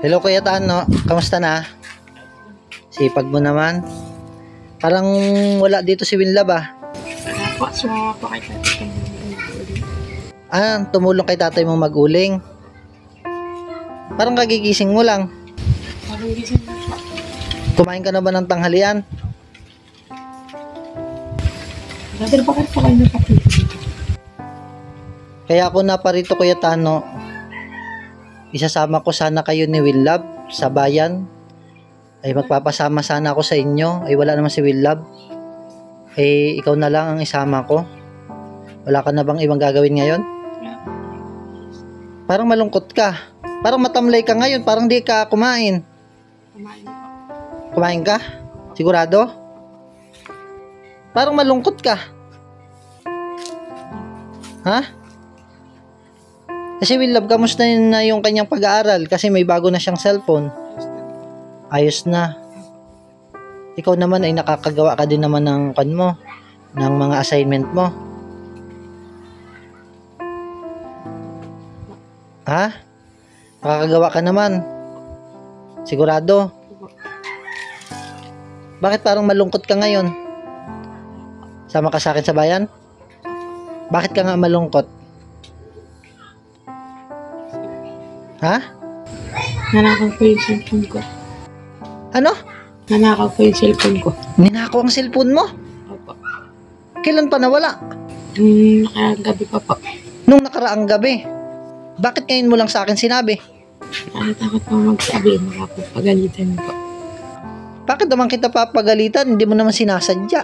Hello Kuya Tano, kamusta na? Sipag mo naman. Parang wala dito si Winlab ah. Po, sumama po kay tatay mag-uling. Tumulong kay tatay mo mag-uling. Parang kagigising mo lang. Parang gising na po. Kumain ka na ba ng tanghalian? Brother, bakit po kayo nakapito dito? Kaya ako naparito Kuya Tano. Isasama ko sana kayo ni Winlab sa bayan. Ay magpapasama sana ako sa inyo. Ay wala naman si Winlab. Eh ikaw na lang ang isama ko. Wala ka na bang ibang gagawin ngayon? Parang malungkot ka. Parang matamlay ka ngayon. Parang di ka kumain. Kumain po. Kumain ka? Sigurado? Parang malungkot ka. Ha? Kasi Winlab, kamusta na yung kanyang pag-aaral? Kasi may bago na siyang cellphone. Ayos na. Ikaw naman ay nakakagawa ka din naman ng mo, ng mga assignment mo. Ha? Nakakagawa ka naman. Sigurado. Bakit parang malungkot ka ngayon? Sama ka sa akin sa bayan? Bakit ka nga malungkot? Ha? Nanakaw po yung cellphone ko. Ano? Nanakaw po yung cellphone ko. Ninako ang cellphone mo? Opo. Kailan pa nawala? Nakagabi pa po. Nung nakaraang gabi. Bakit ngayon mo lang sa akin sinabi? Nakatakot po magsabi, makapagpagalitan po. Bakit naman kita papagalitan? Hindi mo naman sinasadya.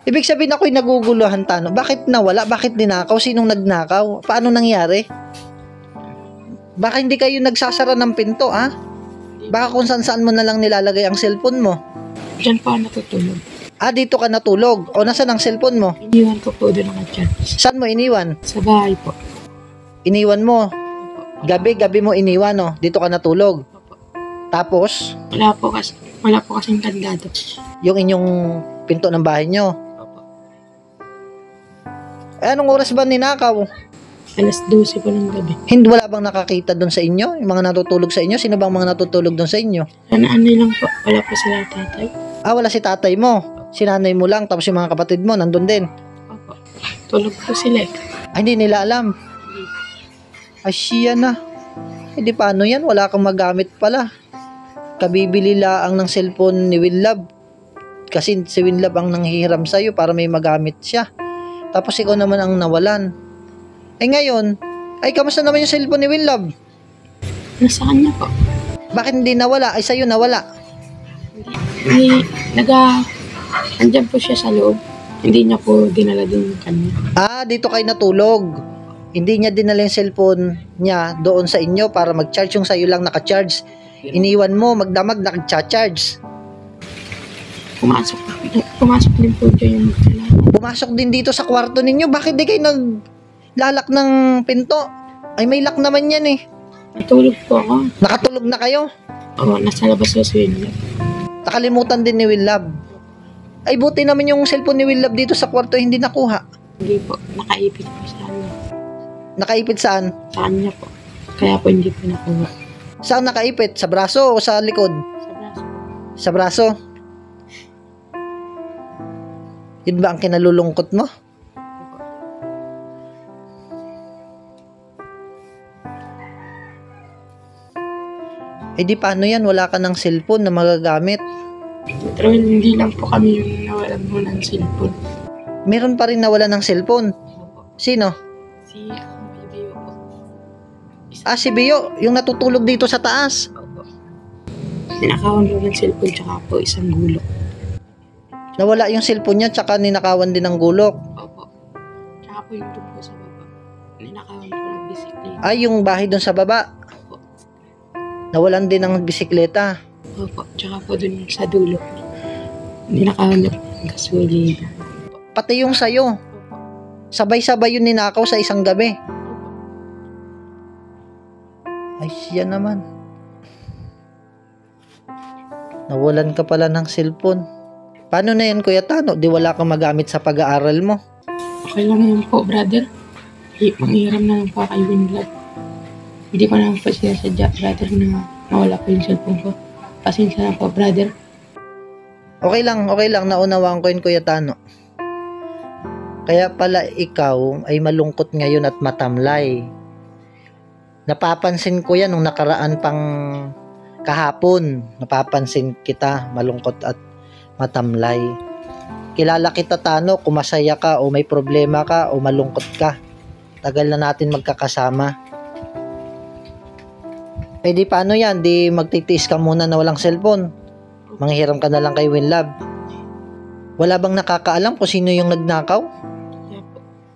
Ibig sabihin ako'y naguguluhan, Tano. Bakit nawala? Bakit ninakaw? Sinong nagnakaw? Paano nangyari? Baka hindi kayo nagsasara ng pinto, ha? Baka kung saan mo na lang nilalagay ang cellphone mo. Diyan po ako natutulog. Dito ka natulog. O nasaan ang cellphone mo? Iniwan ko po doon ang charge. Saan mo iniwan? Sa bahay po. Iniwan mo? Opo. Gabi mo iniwan, no? Dito ka natulog. Opo. Tapos, Wala po kasing kandado. yung inyong pinto ng bahay nyo. Opo. Anong oras ba ninakaw? Alas 12 po ng gabi. Hindi wala bang nakakita doon sa inyo? Yung mga natutulog sa inyo? Sino bang mga natutulog doon sa inyo? Ano lang po. Wala po sila tatay. Wala si tatay mo. Si nanay mo lang, tapos yung mga kapatid mo, nandun din. Opo. Tulog po sila eh. Hindi nila alam. Ay, siya na. Di paano yan? Wala kang magamit pala. Kabibili laang ng cellphone ni Winlab. Kasi si Winlab ang nanghihiram sa'yo para may magamit siya. Tapos ikaw naman ang nawalan. Ay ngayon, ay kamusta naman yung cellphone ni Winlab? Nasa kanya po. Bakit hindi nawala? Ay sa'yo nawala. Andyan po siya sa loob. Hindi niya po dinala din yung kanya. Dito kayo natulog. Hindi niya dinala yung cellphone niya doon sa inyo para mag-charge, yung sa'yo lang naka-charge. Iniwan mo, magdamag naka-charge. Pumasok din po dyan yung magdala. Pumasok din dito sa kwarto ninyo. Bakit di kayo naglalak ng pinto? Ay may lock naman yan eh. Natulog po ako. Nakatulog na kayo. Oo, nasa labas sa swing. Nakalimutan din ni Winlab. Ay buti naman yung cellphone ni Winlab dito sa kwarto hindi nakuha. Hindi po, nakaipit po sa kanya. Nakaipit saan? Sa kanya po. Kaya po hindi po nakuha. Saan nakaipit? Sa braso o sa likod? Sa braso. Sa braso? Yun ba ang kinalulungkot mo? Eh di paano yan? Wala ka ng cellphone na magagamit. Pero hindi lang po kami yung nawalan mo ng cellphone. Meron pa rin nawala ng cellphone. Sino? Si Bio po. Si Bio, yung natutulog dito sa taas. Opo. Ninakawan po ng cellphone tsaka po isang gulok. Nawala yung cellphone niya tsaka ninakawan din ng gulok. Opo. Tsaka po yung doon po sa baba. Ninakawan po ng bisikleta. Yung bahay doon sa baba. Opo. Nawalan din ng bisikleta. Opo. Tsaka po doon sa dulo. Ninakawan po ng gasolina. Pati yung sayo. Sabay-sabay yun ninakaw sa isang gabi. Ay, siya naman. Nawalan ka pala ng cellphone. Paano na yan, Kuya Tano? Di wala kang magamit sa pag-aaral mo. Okay lang yan po, brother. Manghiram na lang po kay Winlab. Hindi ko naman po sinasadya, brother, na nawala po yung cellphone ko. Pasensya na po, brother. Okay lang, naunawaan ko yun, Kuya Tano. Kaya pala ikaw ay malungkot ngayon at matamlay. Napapansin ko yan nung nakaraan pang kahapon. Napapansin kita, malungkot at matamlay. Kilala kita, Tano, kung masaya ka o may problema ka o malungkot ka. Tagal na natin magkakasama. Eh di paano yan? Di magtitiis ka muna na walang cellphone. Manghiram ka na lang kay Winlove. Wala bang nakakaalam kung sino yung nagnakaw?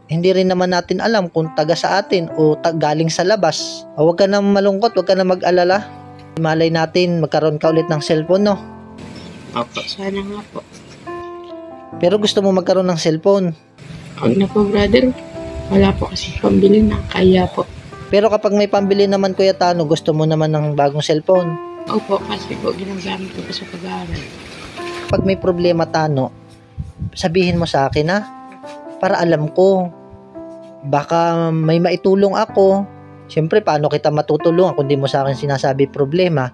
Hindi rin naman natin alam kung taga sa atin o galing sa labas. O huwag ka na malungkot, huwag ka na mag-alala. Malay natin magkaroon ka ulit ng cellphone, no? Opo, sana nga po. Pero gusto mo magkaroon ng cellphone. Huwag na po, brother. Wala po kasi pambili na, kaya po. Pero kapag may pambili naman, Kuya Tano, gusto mo naman ng bagong cellphone. Opo, kasi po ginagamit ko po sa pag-aaral. Pag may problema, Tano, sabihin mo sa akin, ha? Para alam ko. Baka may maitulong ako. Siyempre, paano kita matutulungan kung di mo sa akin sinasabi problema?